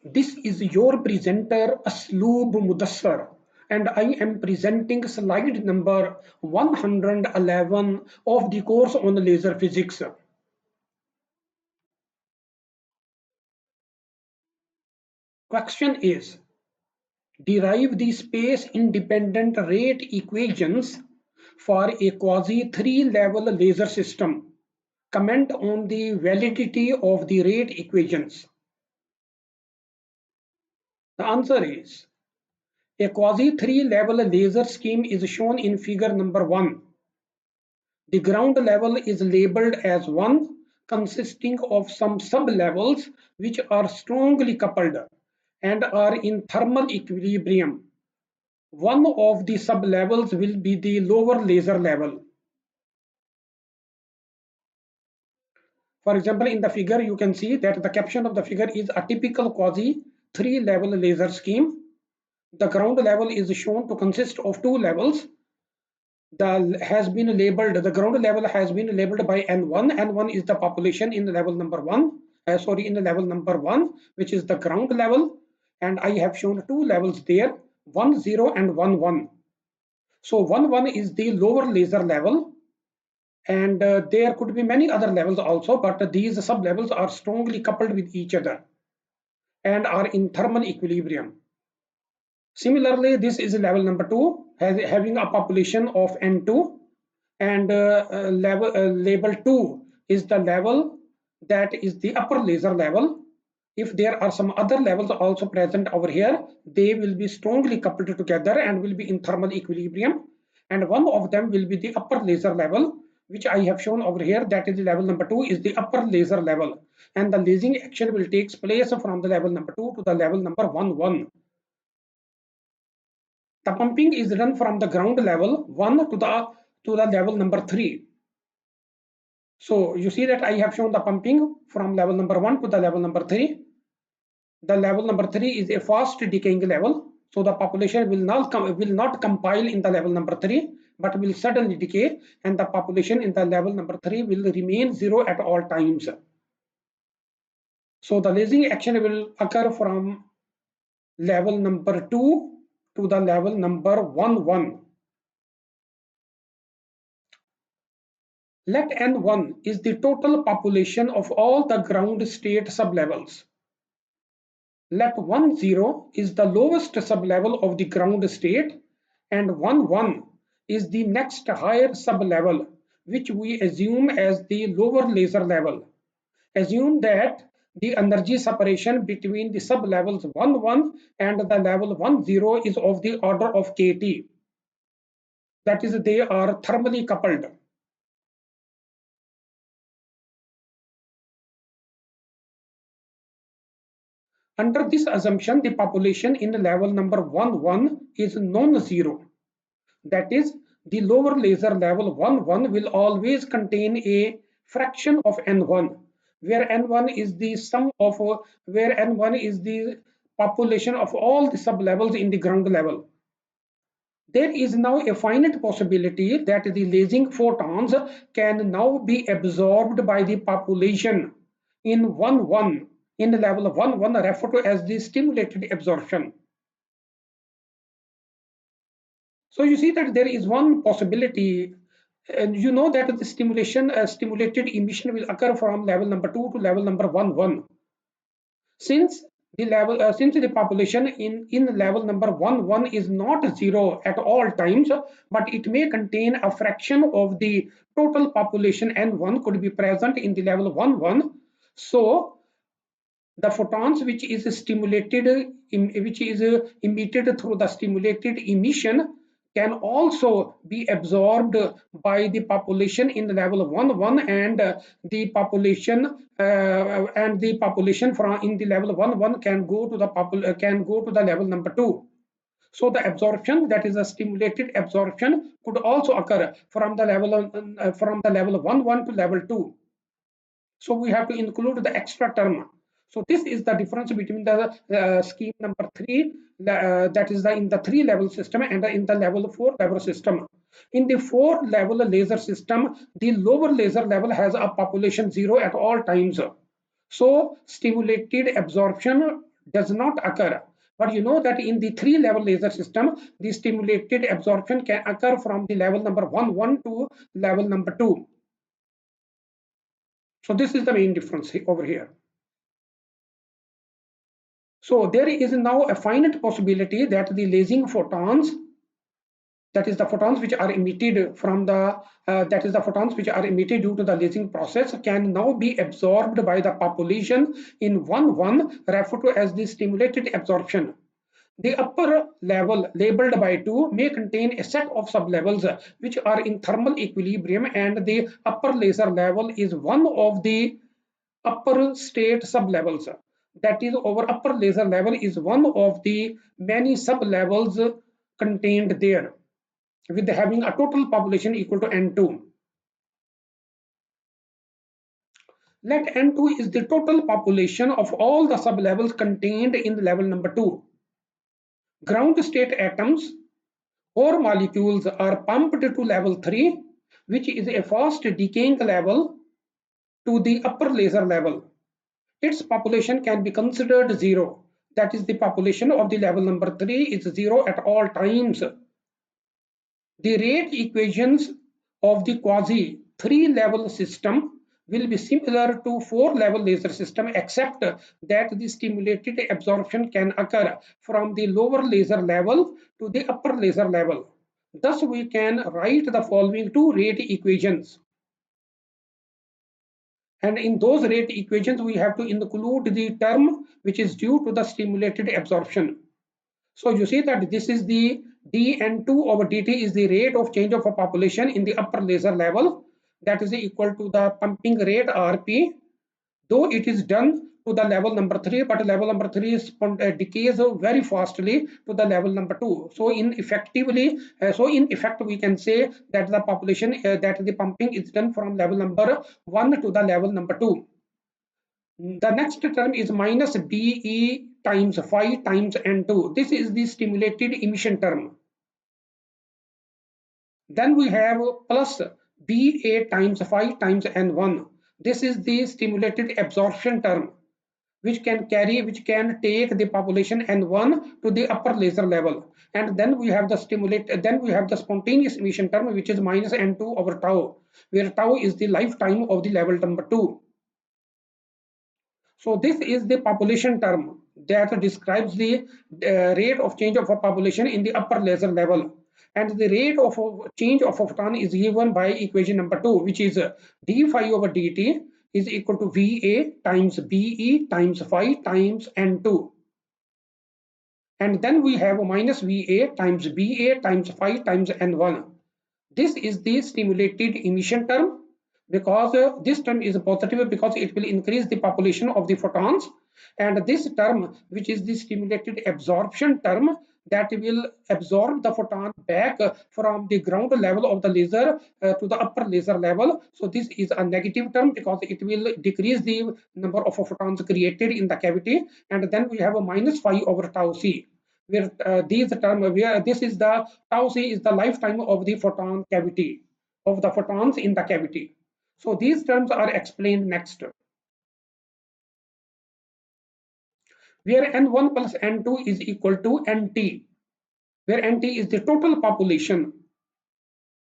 This is your presenter Asloob Mudassar, and I am presenting slide number 111 of the course on laser physics. Question is, derive the space independent rate equations for a quasi 3-level laser system. Comment on the validity of the rate equations. The answer is, a quasi 3-level laser scheme is shown in figure number 1. The ground level is labeled as 1, consisting of some sub-levels which are strongly coupled and are in thermal equilibrium. One of the sub-levels will be the lower laser level. For example, in the figure you can see that the caption of the figure is a typical quasi 3-level laser scheme. The ground level is shown to consist of 2 levels. The ground level has been labeled by N1. N1 is the population in level number 1. In the level number 1, which is the ground level, and I have shown 2 levels there, 1 0 and 1 1. So 1 1 is the lower laser level, and there could be many other levels also, but these sub levels are strongly coupled with each other and are in thermal equilibrium. Similarly, this is level number 2, having a population of N2, and label 2 is the level that is the upper laser level. If there are some other levels also present over here, they will be strongly coupled together and will be in thermal equilibrium, and one of them will be the upper laser level, which I have shown over here, that is level number 2 is the upper laser level, and the lasing action will take place from the level number 2 to the level number 1 1. The pumping is done from the ground level 1 to the level number 3. So you see that I have shown the pumping from level number 1 to the level number 3. The level number 3 is a fast decaying level. So the population will not compile in the level number 3, but will suddenly decay, and the population in the level number 3 will remain 0 at all times. So the lasing action will occur from level number 2 to the level number 1 1. Let N1 is the total population of all the ground state sublevels. Let 1 0 is the lowest sublevel of the ground state, and 1 1 is the next higher sublevel, which we assume as the lower laser level. Assume that the energy separation between the sublevels 1 1 and the level 1 0 is of the order of kT. That is, they are thermally coupled. Under this assumption, the population in level number 1 1 is non-zero. That is, the lower laser level 1 1 will always contain a fraction of N1, where N1 is the population of all the sublevels in the ground level. There is now a finite possibility that the lasing photons can now be absorbed by the population in 1 1. In the level of 1 1 referred to as the stimulated absorption. So you see that there is one possibility, and you know that the stimulated emission will occur from level number 2 to level number 1 1. Since the population in level number 1 1 is not 0 at all times, but it may contain a fraction of the total population N1 could be present in the level 1 1. So the photons which is emitted through the stimulated emission can also be absorbed by the population in the level of 1 1, and the population from in the level of 1 1 can go to the level number 2. So the absorption, that is a stimulated absorption, could also occur from the level of 1 1 to level 2. So we have to include the extra term. So this is the difference between the scheme number 3, that is in the 3-level system, and in the level 4-level system. In the 4-level laser system, the lower laser level has a population 0 at all times. So stimulated absorption does not occur. But you know that in the 3-level laser system, the stimulated absorption can occur from the level number 1 to level number 2. So this is the main difference over here. So there is now a finite possibility that the lasing photons, that is the photons which are emitted from the that is the photons which are emitted due to the lasing process, can now be absorbed by the population in 1 referred to as the stimulated absorption. The upper level, labeled by 2, may contain a set of sublevels which are in thermal equilibrium, and the upper laser level is one of the upper state sublevels. That is, our upper laser level is one of the many sublevels contained there, with having a total population equal to N2. Let N2 is the total population of all the sublevels contained in level number 2. Ground state atoms or molecules are pumped to level 3, which is a fast decaying level to the upper laser level. Its population can be considered zero. That is, the population of the level number 3 is zero at all times. The rate equations of the quasi 3-level system will be similar to 4-level laser system, except that the stimulated absorption can occur from the lower laser level to the upper laser level. Thus, we can write the following two rate equations. And in those rate equations, we have to include the term which is due to the stimulated absorption. So you see that this is the dN2 over dt is the rate of change of a population in the upper laser level, that is equal to the pumping rate Rp, though it is done to the level number 3, but level number 3 decays very fastly to the level number 2. So in effect we can say that the population that the pumping is done from level number 1 to the level number 2. The next term is minus Be times phi times N2. This is the stimulated emission term. Then we have plus Ba times phi times N1. This is the stimulated absorption term, which can take the population N1 to the upper laser level. And then we have the spontaneous emission term, which is minus N2 over tau, where tau is the lifetime of the level number 2. So this is the population term that describes the rate of change of a population in the upper laser level. And the rate of change of a photon is given by equation number 2, which is d phi over dt is equal to Va times Be times phi times N2. And then we have minus Va times Ba times phi times N1. This is the stimulated emission term, because this term is positive because it will increase the population of the photons, and this term, which is the stimulated absorption term, that will absorb the photon back from the ground level of the laser to the upper laser level. So this is a negative term because it will decrease the number of photons created in the cavity. And then we have a minus phi over tau c, where this is the tau c is the lifetime of the photon cavity, of the photons in the cavity. So these terms are explained next, where N1 plus N2 is equal to Nt, where Nt is the total population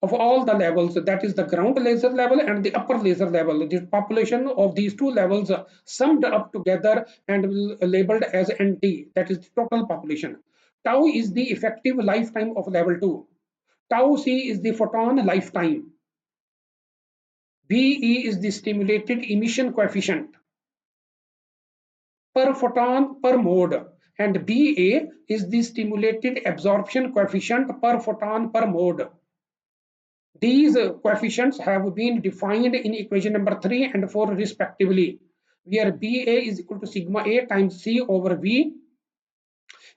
of all the levels, that is the ground laser level and the upper laser level. The population of these two levels summed up together and will labeled as Nt, that is the total population. Tau is the effective lifetime of level 2. Tau c is the photon lifetime. Be is the stimulated emission coefficient per photon per mode, and Ba is the stimulated absorption coefficient per photon per mode. These coefficients have been defined in equation number 3 and 4 respectively, where Ba is equal to sigma A times C over V,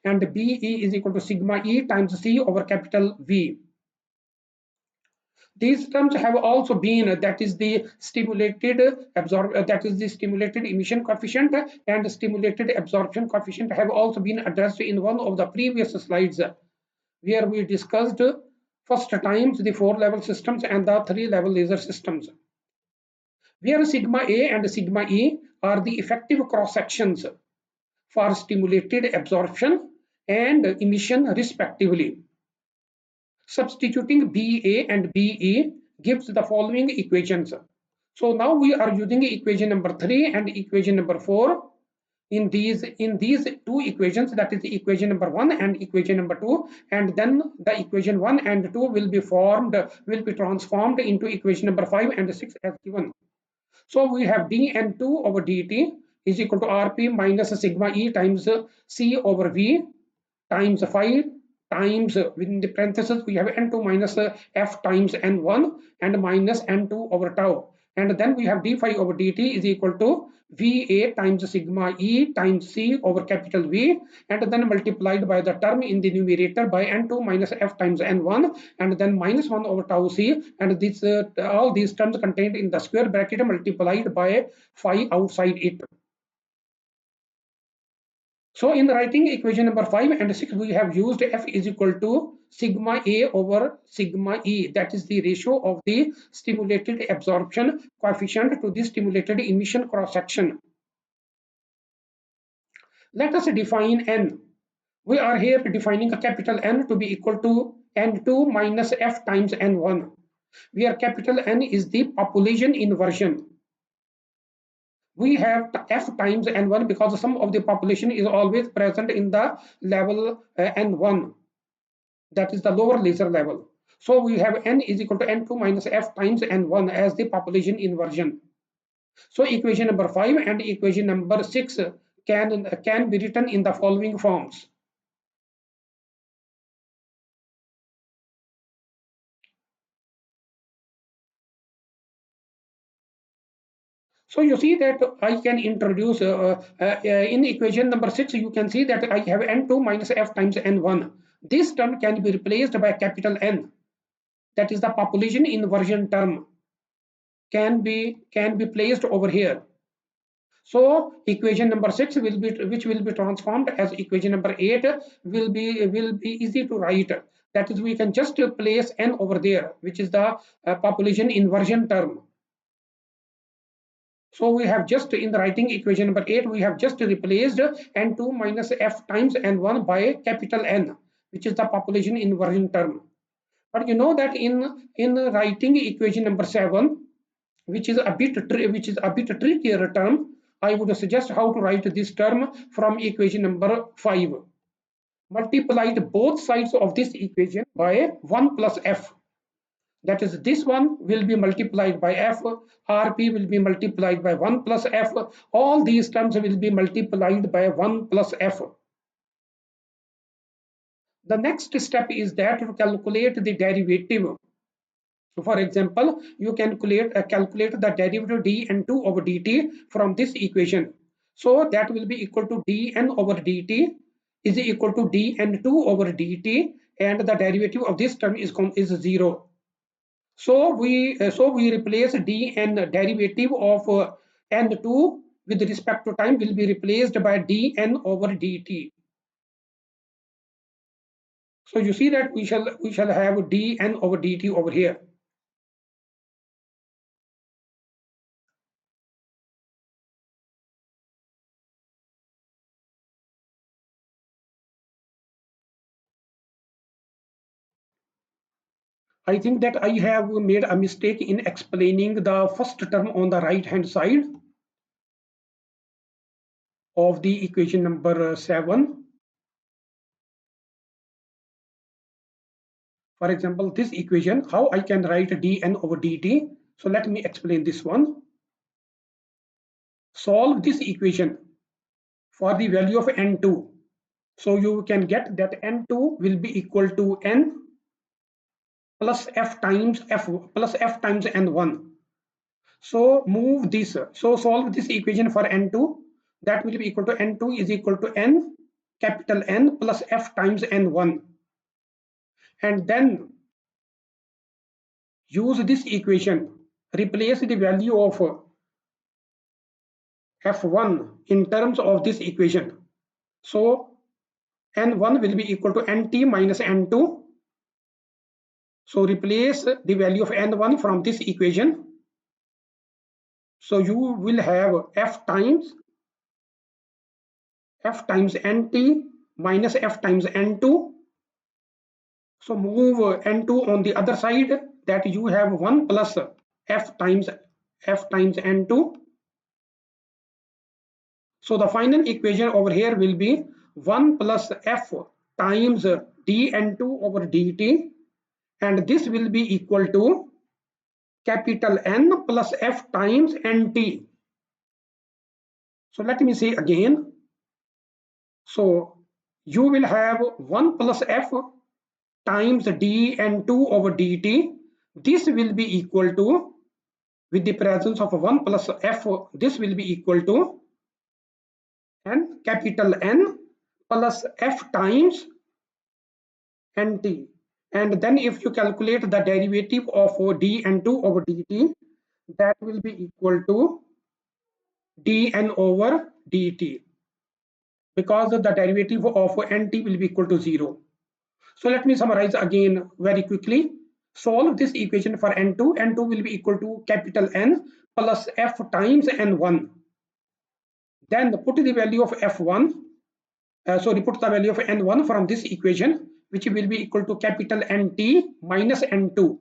and Be is equal to sigma E times C over capital V. These terms have also been, that is the stimulated emission coefficient and stimulated absorption coefficient, have also been addressed in one of the previous slides, where we discussed first times the 4-level systems and the 3-level laser systems, where sigma A and sigma E are the effective cross sections for stimulated absorption and emission respectively. Substituting BA and BE gives the following equations. So now we are using equation number 3 and equation number 4. In these two equations, that is equation number 1 and equation number 2, and then the equation 1 and 2 will be transformed into equation number 5 and 6 as given. So we have dN2 over dt is equal to Rp minus sigma E times C over V times 5 times within the parentheses we have n2 minus f times n1 and minus n2 over tau, and then we have d phi over dt is equal to Va times sigma E times C over capital V, and then multiplied by the term in the numerator by n2 minus f times n1, and then minus 1 over tau C, and this all these terms contained in the square bracket multiplied by phi outside it. So in writing equation number 5 and 6, we have used F is equal to sigma A over sigma E. That is the ratio of the stimulated absorption coefficient to the stimulated emission cross section. Let us define N. We are here defining a capital N to be equal to N2 minus F times N1, where capital N is the population inversion. We have f times n1 because the sum of the population is always present in the level n1, that is the lower laser level. So we have n is equal to n2 minus f times n1 as the population inversion. So equation number 5 and equation number 6 can be written in the following forms. So you see that I can introduce in equation number 6, you can see that I have n2 minus f times n1. This term can be replaced by capital N. That is the population inversion term can be placed over here. So equation number 6 will be which will be transformed as equation number 8 will be easy to write. That is, we can just place n over there, which is the population inversion term. So we have just in the writing equation number 8, we have just replaced n2 minus f times n1 by capital N, which is the population inversion term. But you know that in writing equation number 7, which is a bit trickier term, I would suggest how to write this term from equation number 5. Multiplied both sides of this equation by 1 plus f. That is, this one will be multiplied by f, Rp will be multiplied by 1 plus f, all these terms will be multiplied by 1 plus f. The next step is that to calculate the derivative. So for example, you can calculate the derivative dn2 over dt from this equation. So that will be equal to dn over dt is equal to dn2 over dt, and the derivative of this term is 0. So we replace dn derivative of n2 with respect to time will be replaced by dn over dt. So you see that we shall have dn over dt over here. I think that I have made a mistake in explaining the first term on the right hand side of the equation number 7. For example, this equation, how I can write dn over dt. So let me explain this one. Solve this equation for the value of n2. So you can get that n2 will be equal to n plus f times n1. So move this. So solve this equation for n2. That will be equal to n2 is equal to n capital N plus f times n1. And then use this equation. Replace the value of f1 in terms of this equation. So n1 will be equal to nt minus n2. So replace the value of n1 from this equation. So you will have f times f times nt minus f times n2. So move n2 on the other side, that you have 1 plus f times n2. So the final equation over here will be 1 plus f times dn2 over dt, and this will be equal to capital N plus f times nt. So let me say again. So you will have 1 plus f times dn2 over dt. This will be equal to, with the presence of 1 plus f, this will be equal to capital N plus f times nt. And then if you calculate the derivative of dn2 over dt, that will be equal to dn over dt, because the derivative of nt will be equal to 0. So let me summarize again very quickly. Solve this equation for n2. N2 will be equal to capital N plus f times n1. Then put the value of f1, put the value of n1 from this equation, which will be equal to capital NT minus n2.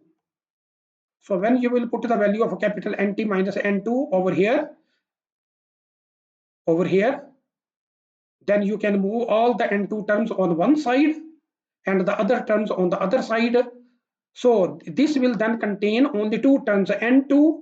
So when you will put the value of capital NT minus n2 over here, then you can move all the n2 terms on one side and the other terms on the other side. So this will then contain only two terms, n2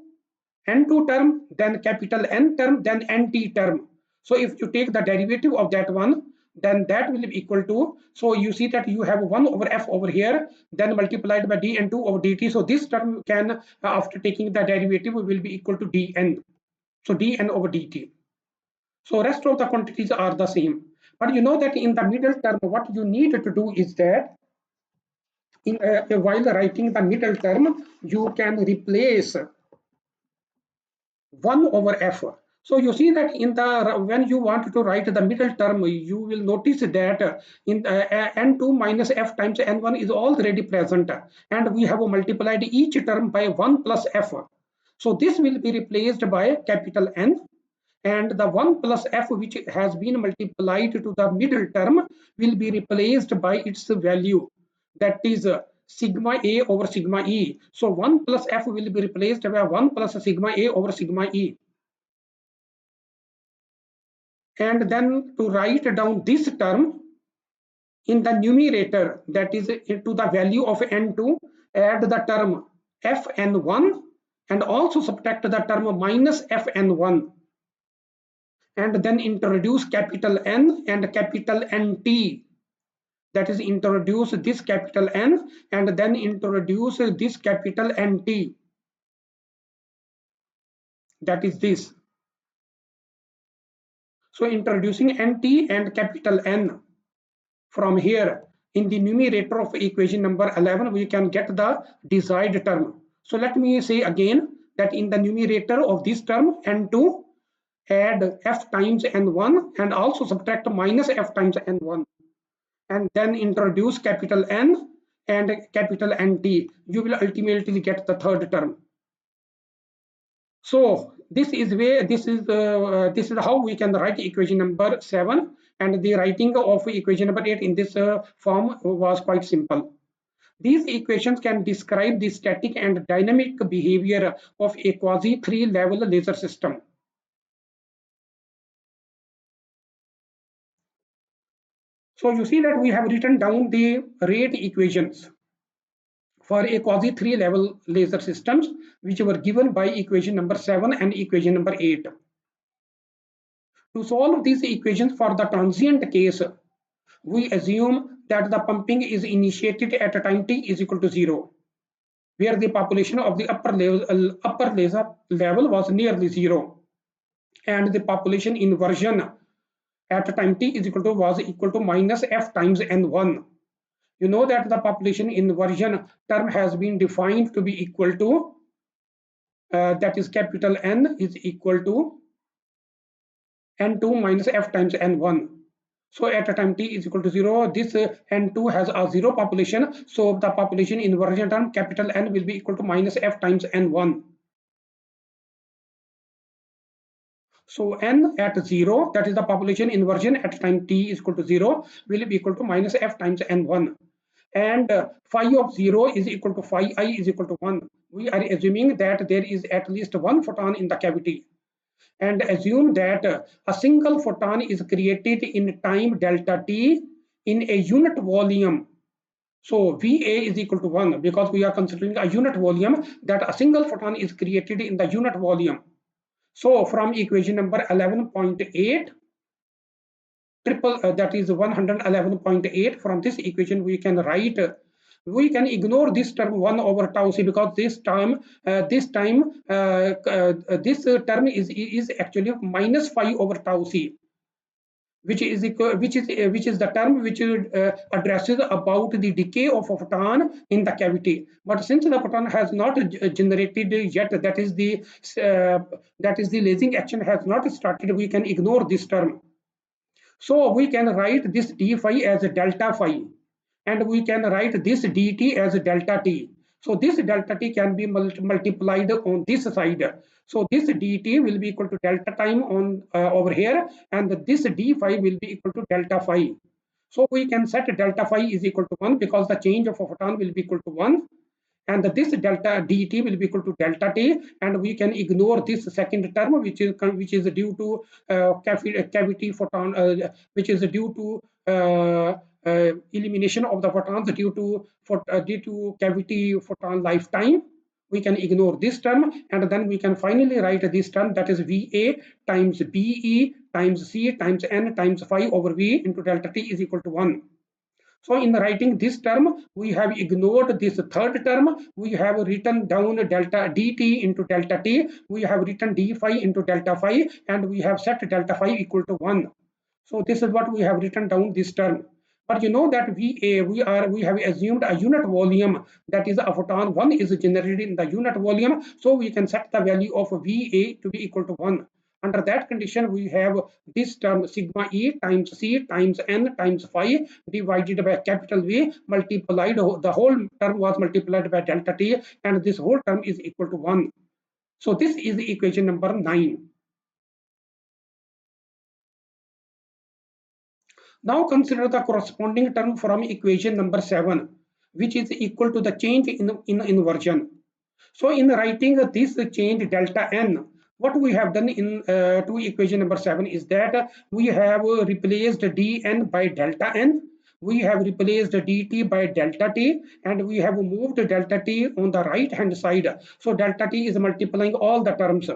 term, then capital N term, then nt term. So if you take the derivative of that one, then that will be equal to, so you see that you have 1 over f over here, then multiplied by dn2 over dt. So this term can, after taking the derivative, will be equal to dn. So dn over dt. So rest of the quantities are the same. But you know that in the middle term, what you need to do is that while writing the middle term, you can replace 1 over f. So you see that in the, when you want to write the middle term, you will notice that in n2 minus f times n1 is already present, and we have multiplied each term by 1 plus f. So this will be replaced by capital N, and the 1 plus f which has been multiplied to the middle term will be replaced by its value, that is sigma a over sigma e. So 1 plus f will be replaced by 1 plus sigma a over sigma e. And then to write down this term in the numerator, that is to the value of n2, add the term fn1 and also subtract the term minus fn1, and then introduce capital N and capital NT. That is, introduce this capital N and then introduce this capital NT. That is this. So introducing NT and capital N from here in the numerator of equation number 11, we can get the desired term. So let me say again that in the numerator of this term n2, add f times n1 and also subtract minus f times n1, and then introduce capital N and capital NT. You will ultimately get the third term. So this is how we can write equation number 7, and the writing of equation number 8 in this form was quite simple. These equations can describe the static and dynamic behavior of a quasi 3-level laser system. So you see that we have written down the rate equations for a quasi 3-level laser systems, which were given by equation number 7 and equation number 8. To solve these equations for the transient case, we assume that the pumping is initiated at a time t is equal to 0, where the population of the upper laser level was nearly 0, and the population inversion at time t is equal to was equal to minus f times n1. You know that the population inversion term has been defined to be equal to, that is capital N is equal to n2 minus f times n1. So at a time t is equal to 0, this n2 has a 0 population, so the population inversion term capital N will be equal to minus f times n1. So n at 0, that is the population inversion at time t is equal to 0, will be equal to minus f times n1. And phi of 0 is equal to phi I is equal to 1. We are assuming that there is at least one photon in the cavity, and assume that a single photon is created in time delta t in a unit volume. So VA is equal to 1 because we are considering a unit volume, that a single photon is created in the unit volume. So from equation number 11.8, that is 111.8, from this equation we can write, we can ignore this term 1 over tau c, because this term this term is actually minus phi over tau c, which is equal, which is the term which addresses about the decay of a photon in the cavity. But since the photon has not generated yet, that is the lasing action has not started, we can ignore this term. So we can write this d phi as delta phi, and we can write this dt as delta t. So this delta t can be multiplied on this side. So this dt will be equal to delta time on over here, and this d phi will be equal to delta phi. So we can set delta phi is equal to 1 because the change of a photon will be equal to 1, and this delta dt will be equal to delta t, and we can ignore this second term which is due to cavity photon, which is due to elimination of the photons due to cavity photon lifetime. We can ignore this term, and then we can finally write this term, that is Va times Be times C times N times phi over V into delta t is equal to 1. So in writing this term, we have ignored this third term. We have written down delta dt into delta t. We have written d phi into delta phi, and we have set delta phi equal to 1. So this is what we have written down this term. But you know that we have assumed a unit volume, that is a photon 1 is generated in the unit volume. So we can set the value of Va to be equal to 1. Under that condition, we have this term sigma E times C times N times phi divided by capital V multiplied, the whole term was multiplied by delta T, and this whole term is equal to 1. So this is the equation number 9. Now consider the corresponding term from equation number 7, which is equal to the change in inversion. So in writing this change delta n, what we have done in to equation number 7 is that we have replaced dn by delta n, we have replaced dt by delta t, and we have moved delta t on the right hand side. So delta t is multiplying all the terms.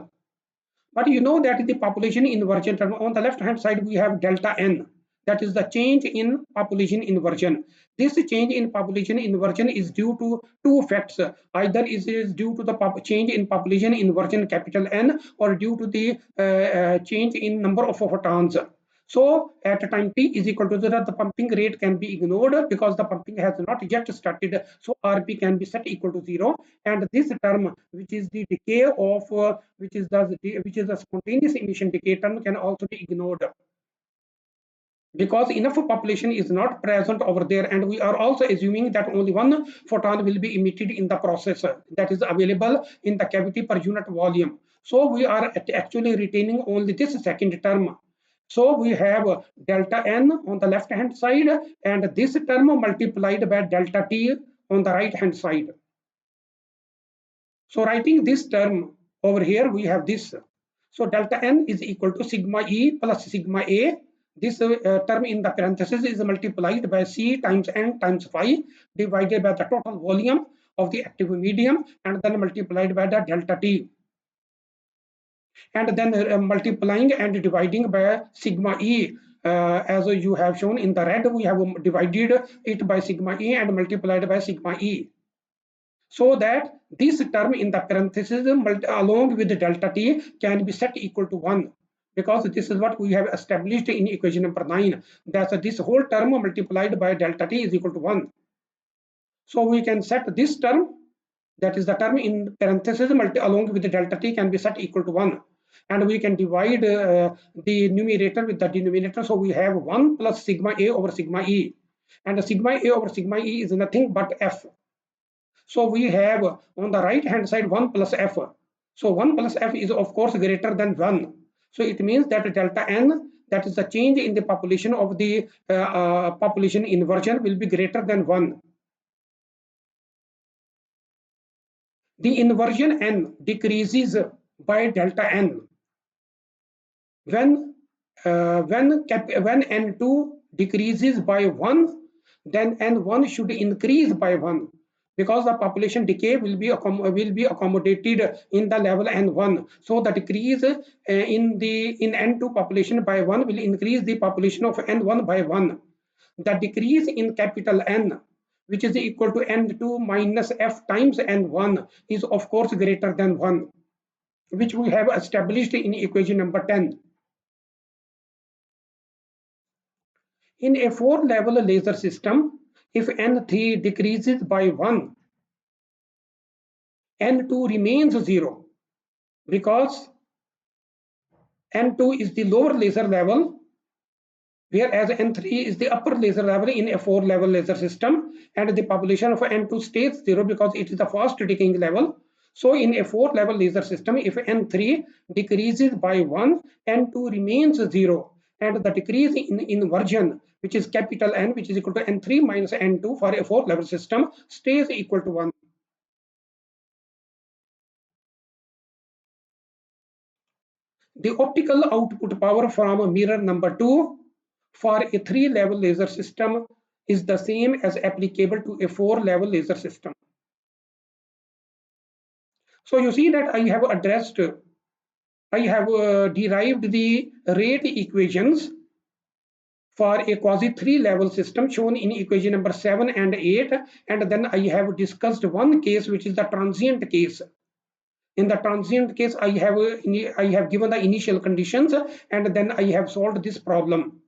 But you know that the population inversion term on the left hand side we have delta n, that is the change in population inversion. This change in population inversion is due to two facts. Either it is due to the change in population inversion capital N, or due to the change in number of photons. So at time t is equal to 0, the pumping rate can be ignored because the pumping has not yet started. So Rp can be set equal to 0, and this term, which is the decay of which is the spontaneous emission decay term, can also be ignored because enough population is not present over there, and we are also assuming that only one photon will be emitted in the process that is available in the cavity per unit volume. So we are actually retaining only this second term. So we have delta n on the left hand side, and this term multiplied by delta t on the right hand side. So writing this term over here, we have this. So delta n is equal to sigma E plus sigma A. This term in the parenthesis is multiplied by C times N times phi divided by the total volume of the active medium, and then multiplied by the delta T. And then multiplying and dividing by sigma E. As you have shown in the red, we have divided it by sigma E and multiplied by sigma E, so that this term in the parenthesis along with the delta t can be set equal to 1, because this is what we have established in equation number 9, that this whole term multiplied by delta t is equal to 1. So we can set this term, that is the term in parenthesis along with the delta t, can be set equal to 1, and we can divide the numerator with the denominator. So we have 1 plus sigma a over sigma e, and the sigma a over sigma e is nothing but f. So we have on the right hand side 1 plus f. So 1 plus f is of course greater than 1. So it means that delta n, that is the change in the population of the population inversion, will be greater than 1. The inversion n decreases by delta n when when n2 decreases by 1, then n1 should increase by 1, because the population decay will be accommodated in the level n1. So the decrease in n2 population by 1 will increase the population of n1 by 1. The decrease in capital N, which is equal to n2 minus f times n1, is of course greater than 1, which we have established in equation number 10. In a 4-level laser system, if N3 decreases by 1, N2 remains 0, because N2 is the lower laser level, whereas N3 is the upper laser level in a 4-level laser system, and the population of N2 stays 0 because it is the fast decaying level. So in a 4-level laser system, if N3 decreases by 1, N2 remains 0, and the decrease in inversion, which is capital N, which is equal to N3 minus N2 for a 4-level system, stays equal to 1. The optical output power from mirror number 2 for a 3-level laser system is the same as applicable to a 4-level laser system. So you see that I have derived the rate equations for a quasi 3-level system shown in equation number 7 and 8, and then I have discussed one case, which is the transient case. In the transient case, I have given the initial conditions, and then I have solved this problem.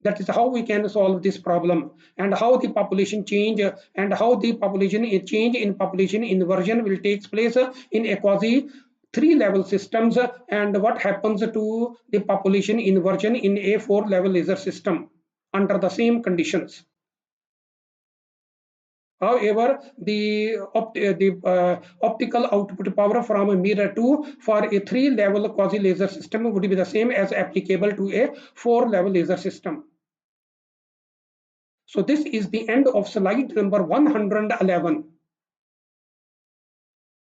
That is how we can solve this problem, and how the population change and how the population change in population inversion will take place in a quasi 3-level systems, and what happens to the population inversion in a 4-level laser system under the same conditions. However, the optical output power from a mirror 2 for a 3-level quasi laser system would be the same as applicable to a 4-level laser system. So this is the end of slide number 111.